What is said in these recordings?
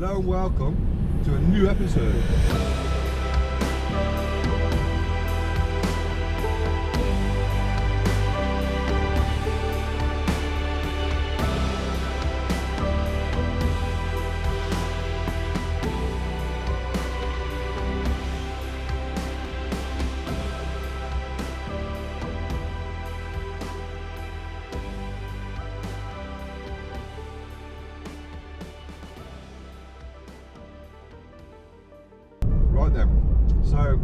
Hello and welcome to a new episode. Right then, so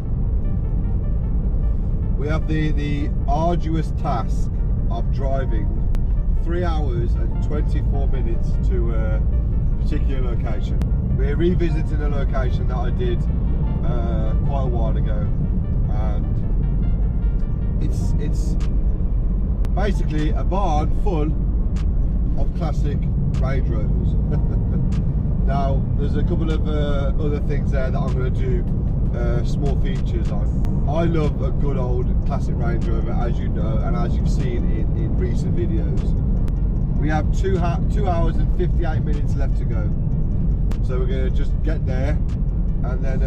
we have the arduous task of driving 3 hours and 24 minutes to a particular location. We're revisiting a location that I did quite a while ago, and it's basically a barn full of classic Range Rovers. Now, there's a couple of other things there that I'm going to do small features on. I love a good old classic Range Rover, as you know, and as you've seen in recent videos. We have 2 hours and 58 minutes left to go. So we're going to just get there and then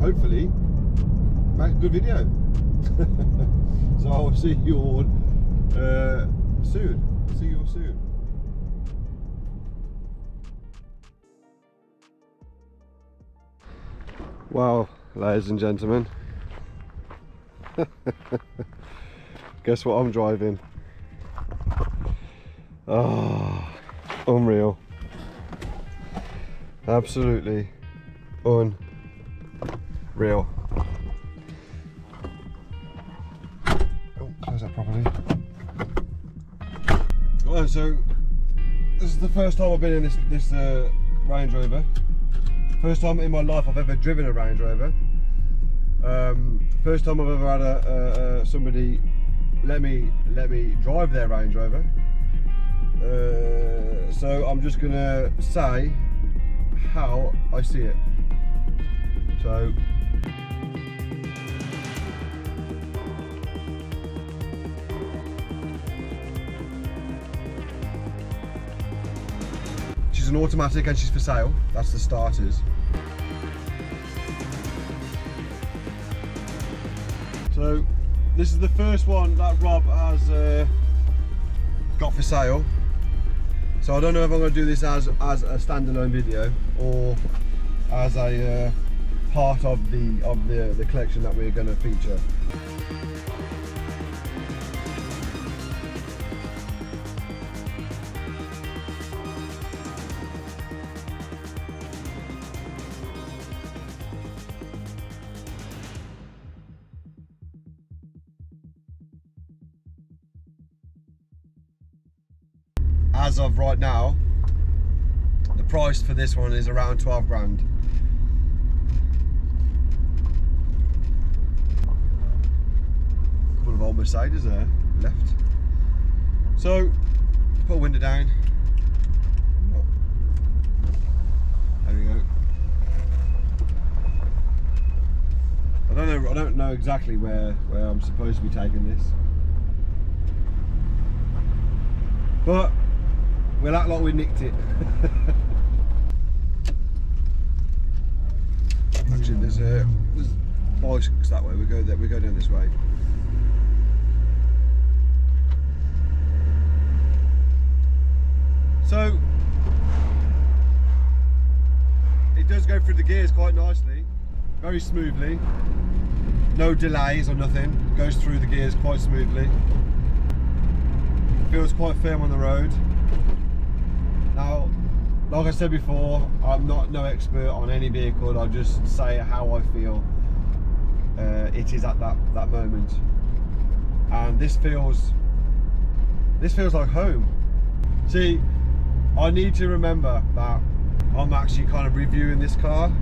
hopefully make a good video. So I'll see you all soon. See you all soon. Wow, ladies and gentlemen, guess what I'm driving? Oh, unreal, absolutely unreal. Oh, close that properly. Well, so this is the first time I've been in this Range Rover. First time in my life I've ever driven a Range Rover. First time I've ever had somebody let me drive their Range Rover. So I'm just gonna say how I see it. So she's an automatic and she's for sale. That's the starters. So this is the first one that Rob has got for sale. So I don't know if I'm going to do this as a standalone video or as a part of the collection that we're going to feature. As of right now, the price for this one is around 12 grand. Couple of old Mercedes there left. So put a window down. There we go. I don't know exactly where I'm supposed to be taking this, but we'll act like we nicked it. Actually, there's bicycles that way. We go down this way. So it does go through the gears quite nicely, very smoothly. No delays or nothing. It goes through the gears quite smoothly. Feels quite firm on the road. Now, like I said before, I'm no expert on any vehicle. I'll just say how I feel it is at that moment. And this feels like home. See, I need to remember that I'm actually kind of reviewing this car,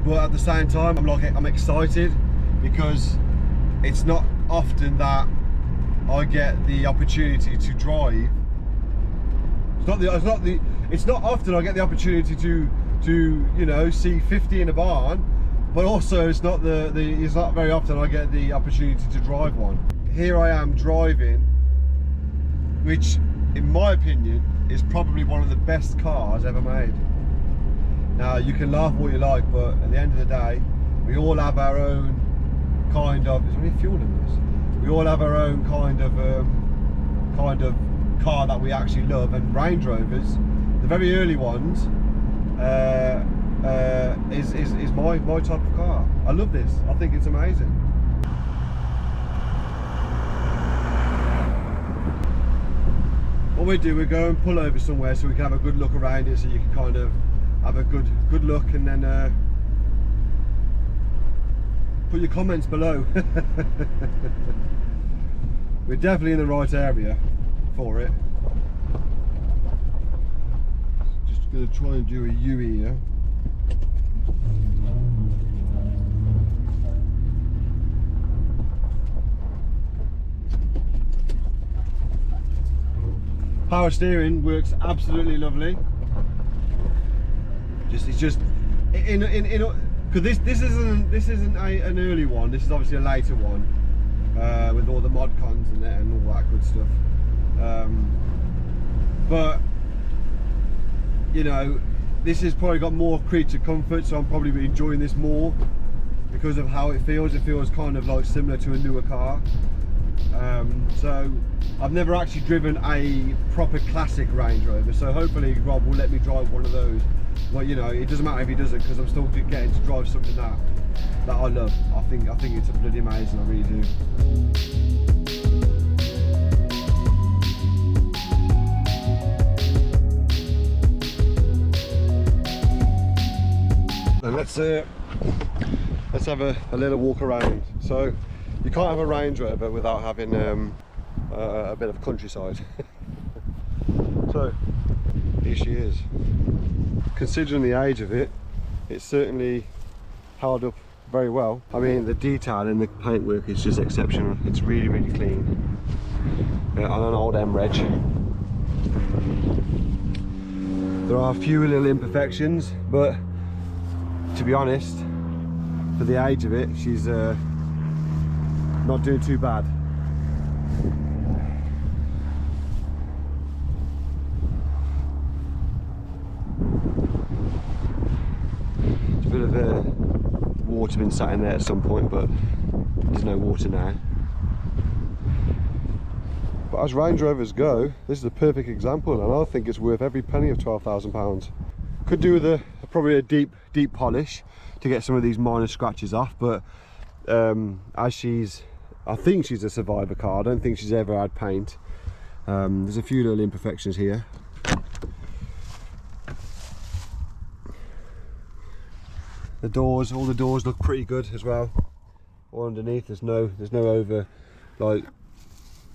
but at the same time, I'm excited because it's not often that I get the opportunity to drive. It's not often I get the opportunity to you know, see 50 in a barn, but also it's not very often I get the opportunity to drive one. Here I am driving, which in my opinion is probably one of the best cars ever made. Now you can laugh all you like, but at the end of the day, we all have our own kind of, is there any fuel in this? We all have our own kind of car that we actually love, and Range Rovers, the very early ones, is my type of car. I love this. I think it's amazing. What we do, we go and pull over somewhere so we can have a good look around it, so you can kind of have a good look, and then put your comments below. We're definitely in the right area for it. Just gonna try and do a U here. Power steering works absolutely lovely. It's just because this isn't an early one. This is obviously a later one with all the mod cons in it and all that good stuff. But you know, this has probably got more creature comfort, so I'm probably enjoying this more because of how it feels. It feels kind of like similar to a newer car. So I've never actually driven a proper classic Range Rover, so hopefully Rob will let me drive one of those. But you know, it doesn't matter if he doesn't, because I'm still getting to drive something that I love. I think it's a bloody amazing. I really do. And let's have a little walk around. So you can't have a Range Rover without having a bit of countryside. So here she is. Considering the age of it, it's certainly held up very well. I mean, the detail in the paintwork is just exceptional. It's really, really clean. On an old M Reg. There are a few little imperfections, but to be honest, for the age of it, she's not doing too bad. There's a bit of water been sat in there at some point, but there's no water now. But as Range Rovers go, this is a perfect example, and I think it's worth every penny of £12,000. Could do with probably a deep polish to get some of these minor scratches off, but as I think she's a survivor car. I don't think she's ever had paint. There's a few little imperfections here. The doors, all the doors look pretty good as well. Or underneath, there's no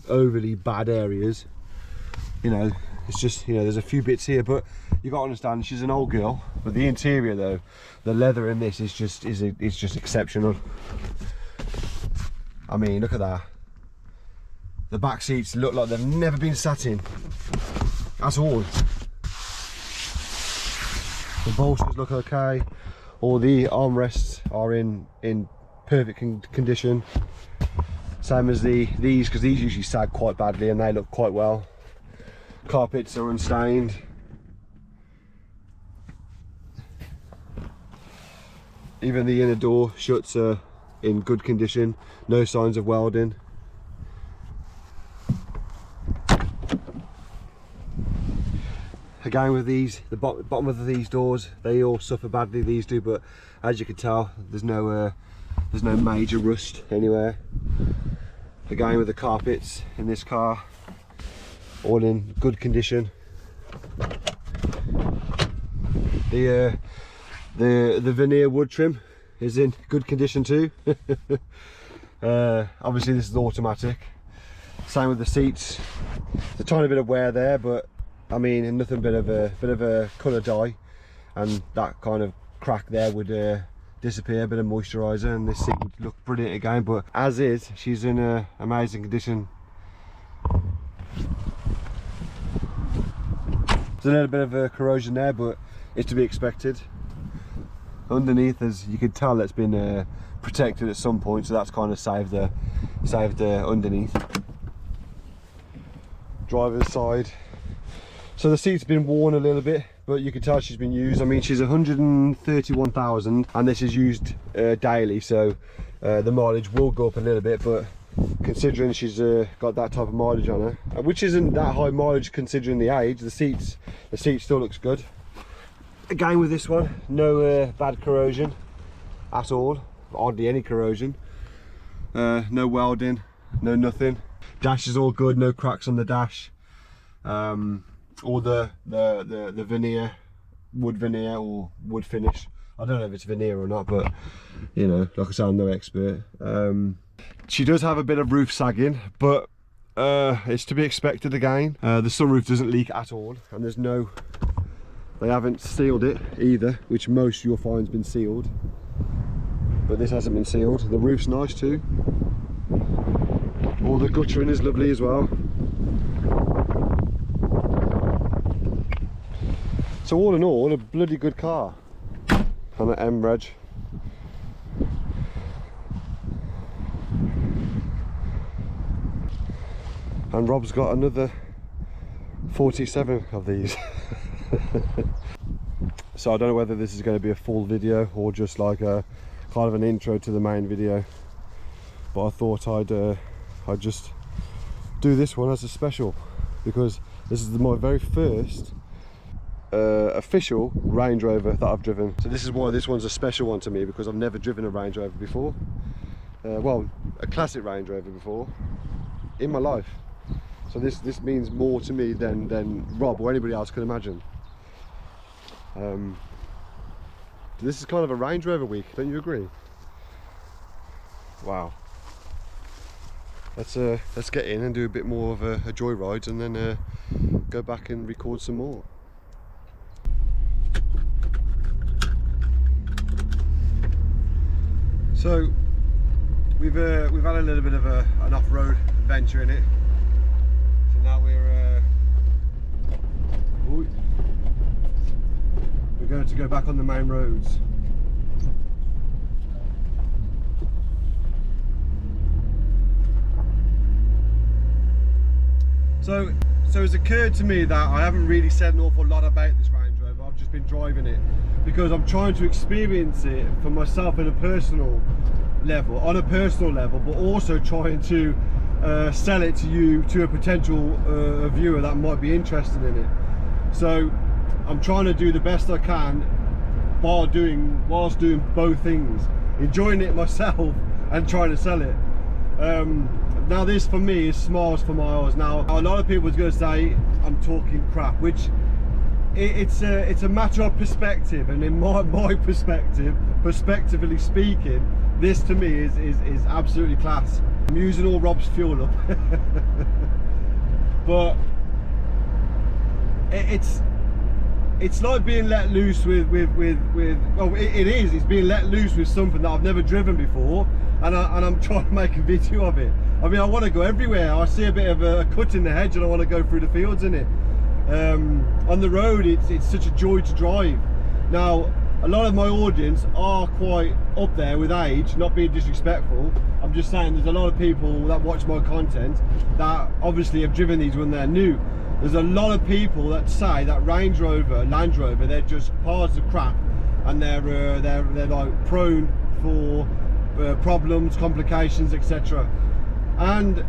overly bad areas. You know, it's just, you know, there's a few bits here, but you got to understand she's an old girl. But the interior though, the leather in this is just exceptional. I mean, look at that. The back seats look like they've never been sat in at all. The bolsters look okay. All the armrests are in perfect condition. Same as these, because these usually sag quite badly and they look quite well. Carpets are unstained. Even the inner door shuts are in good condition, no signs of welding. Again with these, the bottom of these doors, they all suffer badly, these do, but as you can tell, there's no major rust anywhere. Again with the carpets in this car, all in good condition. The veneer wood trim is in good condition too. Obviously this is automatic. Same with the seats. There's a tiny bit of wear there, but I mean nothing but a bit of a colour dye, and that kind of crack there would disappear. A bit of moisturiser, and this seat would look brilliant again. But as is, she's in amazing condition. There's a little bit of corrosion there, but it's to be expected. Underneath, as you can tell, it's been protected at some point, so that's kind of saved the underneath. Driver's side. So the seat's been worn a little bit, but you can tell she's been used. I mean, she's 131,000 and this is used daily, so the mileage will go up a little bit, but considering she's got that type of mileage on her, which isn't that high mileage considering the age, the seat still looks good. Again with this one, no bad corrosion at all, hardly any corrosion, no welding, no nothing. Dash is all good, no cracks on the dash. All the veneer, wood veneer or wood finish, I don't know if it's veneer or not, but you know, like I said, I'm no expert. She does have a bit of roof sagging, but it's to be expected again. The sunroof doesn't leak at all, and there's no, they haven't sealed it either, which most you'll find has been sealed, but this hasn't been sealed. The roof's nice too. All the guttering is lovely as well. So all in all, a bloody good car on an M reg. And Rob's got another 47 of these. So I don't know whether this is going to be a full video or just like a kind of an intro to the main video, but I thought I'd just do this one as a special because this is my very first official Range Rover that I've driven. So this is why this one's a special one to me, because I've never driven a Range Rover before. Well, a classic Range Rover before in my life. So this means more to me than Rob or anybody else could imagine. This is kind of a Range Rover week, don't you agree? Wow. Let's get in and do a bit more of a joyride, and then go back and record some more. So we've had a little bit of an off-road adventure in it. So now we're going to go back on the main roads. So it's occurred to me that I haven't really said an awful lot about this Range Rover. I've just been driving it because I'm trying to experience it for myself on a personal level, but also trying to sell it to you, to a potential viewer that might be interested in it. So I'm trying to do the best I can whilst doing both things, enjoying it myself and trying to sell it. Now this for me is smiles for my eyes. Now a lot of people are going to say I'm talking crap, which it's a matter of perspective, and in my perspective, prospectively speaking, this to me is absolutely class. I'm using all Rob's fuel up. But it's like being let loose with well, it's being let loose with something that I've never driven before, and I'm trying to make a video of it. I mean, I want to go everywhere. I see a bit of a cut in the hedge and I want to go through the fields in it. On the road, it's such a joy to drive. Now, a lot of my audience are quite up there with age, not being disrespectful. I'm just saying there's a lot of people that watch my content that obviously have driven these when they're new. There's a lot of people that say that Range Rover, Land Rover, they're just piles of crap, and they're like prone for problems, complications, etc. And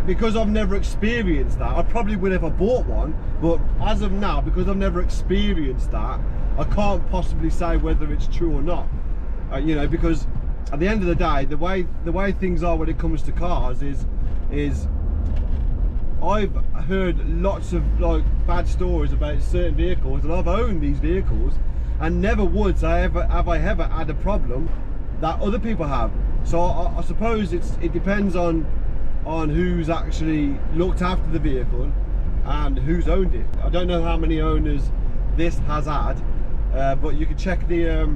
because I've never experienced that, I probably would if I bought one, but as of now, because I've never experienced that, I can't possibly say whether it's true or not. You know, because at the end of the day, the way things are when it comes to cars is I've heard lots of like bad stories about certain vehicles, and I've owned these vehicles, and never once have I ever had a problem that other people have. So I suppose it depends on who's actually looked after the vehicle and who's owned it. I don't know how many owners this has had, but you can check the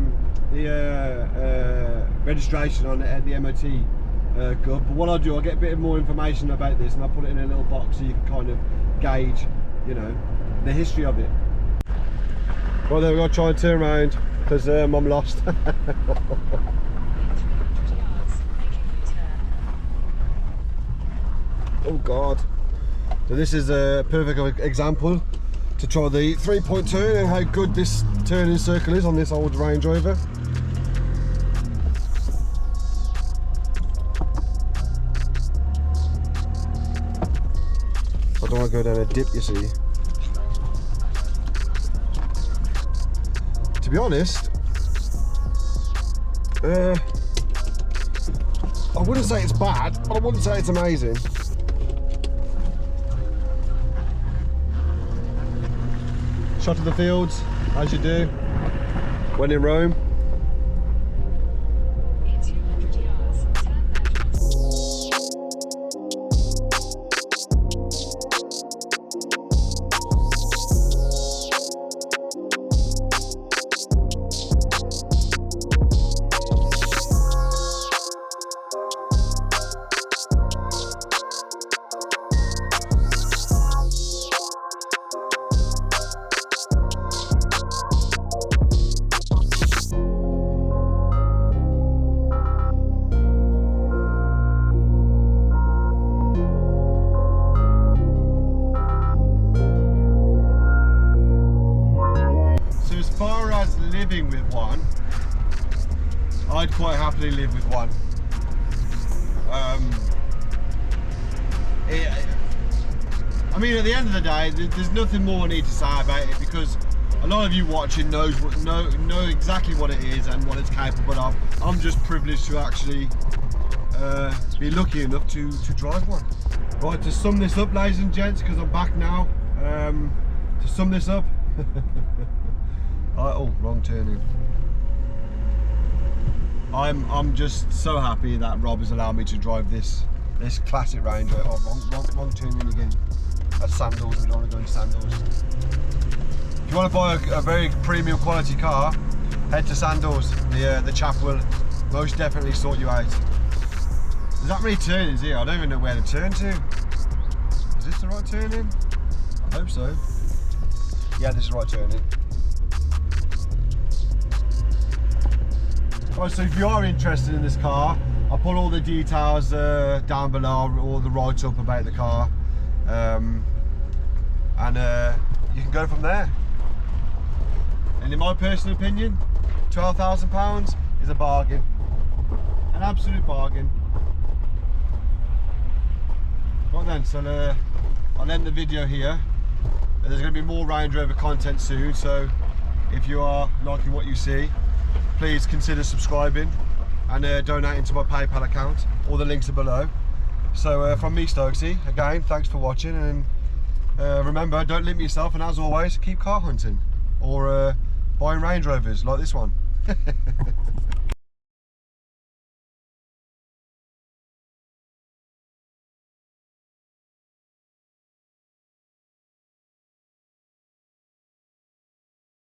registration on the MOT gov. But what I'll do, I'll get a bit more information about this and I'll put it in a little box so you can kind of gauge, you know, the history of it. Well, then we've got to try and turn around because I'm lost. Oh God. So this is a perfect example to try the 3.2 and how good this turning circle is on this old Range Rover. I don't want to go down a dip, you see. To be honest, I wouldn't say it's bad, but I wouldn't say it's amazing. Shot of the fields, as you do when in Rome. Living with one, I'd quite happily live with one. I mean, at the end of the day, there's nothing more I need to say about it, because a lot of you watching know exactly what it is and what it's capable of. I'm just privileged to actually be lucky enough to drive one. Right, to sum this up, ladies and gents, because I'm back now. To sum this up. Oh, wrong turning. I'm just so happy that Rob has allowed me to drive this classic Range Rover. Oh, wrong turning again. That's sandals. We don't want to go into sandals. If you want to buy a very premium quality car, head to Sandals. The chap will most definitely sort you out. There's that many turnings here. I don't even know where to turn to. Is this the right turning? I hope so. Yeah, this is the right turning. Right, so if you are interested in this car, I'll put all the details down below, all the write-up about the car, and you can go from there. And in my personal opinion, £12,000 is a bargain, an absolute bargain. Right then, so I'll end the video here. There's going to be more Range Rover content soon, so if you are liking what you see, please consider subscribing and donating to my PayPal account. All the links are below. So from me, IMSTOKZE, again, thanks for watching, and remember, don't limit yourself, and as always, keep car hunting or buying Range Rovers like this one.